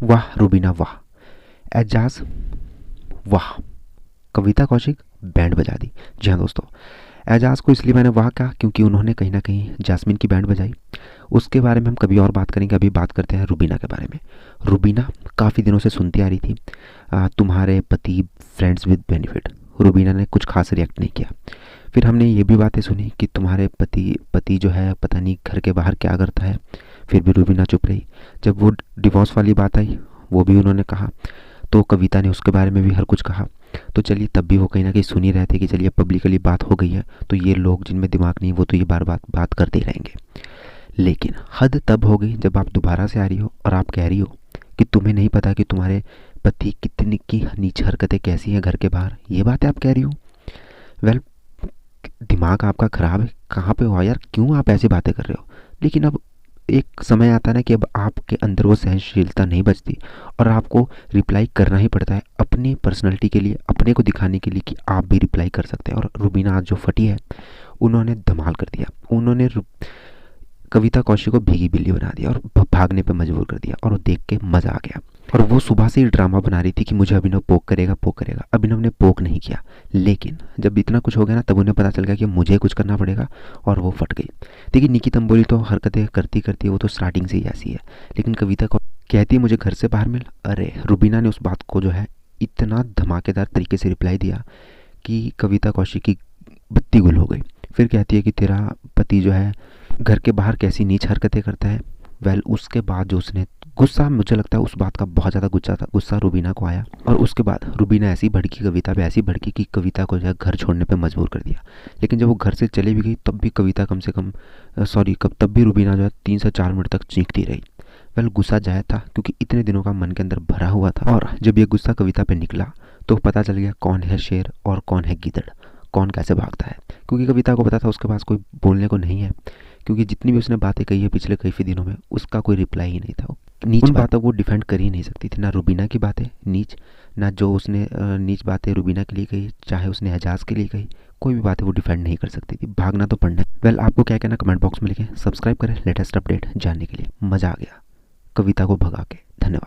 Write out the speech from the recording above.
वाह रुबीना वाह, एजाज वाह, कविता कौशिक बैंड बजा दी। जी हाँ दोस्तों, एजाज को इसलिए मैंने वाह कहा क्योंकि उन्होंने कहीं ना कहीं जास्मिन की बैंड बजाई। उसके बारे में हम कभी और बात करेंगे, अभी बात करते हैं रुबीना के बारे में। रुबीना काफ़ी दिनों से सुनती आ रही थी तुम्हारे पति फ्रेंड्स विद बेनिफिट। रुबीना ने कुछ खास रिएक्ट नहीं किया। फिर हमने ये भी बातें सुनी कि तुम्हारे पति पति जो है पता नहीं घर के बाहर क्या करता है। फिर भी रुबीना चुप रही। जब वो डिवोर्स वाली बात आई, वो भी उन्होंने कहा, तो कविता ने उसके बारे में भी हर कुछ कहा। तो चलिए, तब भी वो कहीं ना कहीं सुन ही रहे थे कि चलिए पब्लिकली बात हो गई है तो ये लोग जिनमें दिमाग नहीं वो तो ये बार बात करते ही रहेंगे। लेकिन हद तब हो गई जब आप दोबारा से आ रही हो और आप कह रही हो कि तुम्हें नहीं पता कि तुम्हारे पति कितनी की नीच हरकतें कैसी हैं घर के बाहर। ये बातें आप कह रही हो। वेल, दिमाग आपका ख़राब है, कहाँ पे हो यार, क्यों आप ऐसी बातें कर रहे हो। लेकिन अब एक समय आता है ना कि अब आपके अंदर वो सहनशीलता नहीं बचती और आपको रिप्लाई करना ही पड़ता है अपनी पर्सनैलिटी के लिए, अपने को दिखाने के लिए कि आप भी रिप्लाई कर सकते हैं। और रुबीना आज जो फटी है, उन्होंने धमाल कर दिया। उन्होंने कविता कौशिक को भीगी बिल्ली बना दिया और भागने पे मजबूर कर दिया, और वो देख के मज़ा आ गया। और वो सुबह से ही ड्रामा बना रही थी कि मुझे अभिनव पोक करेगा पोक करेगा। अभिनव ने पोक नहीं किया, लेकिन जब इतना कुछ हो गया ना तब उन्हें पता चल गया कि मुझे कुछ करना पड़ेगा, और वो फट गई। देखिए, निकी तंबोली तो हरकतें करती करती वो तो स्टार्टिंग से ही ऐसी है, लेकिन कविता को कहती है मुझे घर से बाहर मिल। अरे रुबीना ने उस बात को जो है इतना धमाकेदार तरीके से रिप्लाई दिया कि कविता कौशिक की बत्ती गुल हो गई। फिर कहती है कि तेरा पति जो है घर के बाहर कैसी नीच हरकतें करता है। वेल, उसके बाद जो उसने गुस्सा, मुझे लगता है उस बात का बहुत ज़्यादा गुस्सा रुबीना को आया, और उसके बाद रुबीना ऐसी भड़की, कविता पे ऐसी भड़की कि कविता को जो है घर छोड़ने पे मजबूर कर दिया। लेकिन जब वो घर से चली भी गई तब भी कविता कम से कम तब भी रुबीना जो है 3 से 4 मिनट तक चीखती रही। वेल, गुस्सा जायज़ था क्योंकि इतने दिनों का मन के अंदर भरा हुआ था, और जब ये गुस्सा कविता पे निकला तो पता चल गया कौन है शेर और कौन है गीदड़, कौन कैसे भागता है। क्योंकि कविता को पता था उसके पास कोई बोलने को नहीं है, क्योंकि जितनी भी उसने बातें कही है पिछले कई दिनों में उसका कोई रिप्लाई ही नहीं था। नीच बातों को डिफेंड कर ही नहीं सकती थी, ना रुबीना की बातें नीच, ना जो उसने नीच बातें रुबीना के लिए कही, चाहे उसने एजाज के लिए कही, कोई भी बातें वो डिफेंड नहीं कर सकती थी। भागना तो पड़ना है। वेल, आपको क्या कहना कमेंट बॉक्स में लिखें। सब्सक्राइब करें लेटेस्ट अपडेट जानने के लिए। मज़ा आ गया कविता को भगा के। धन्यवाद।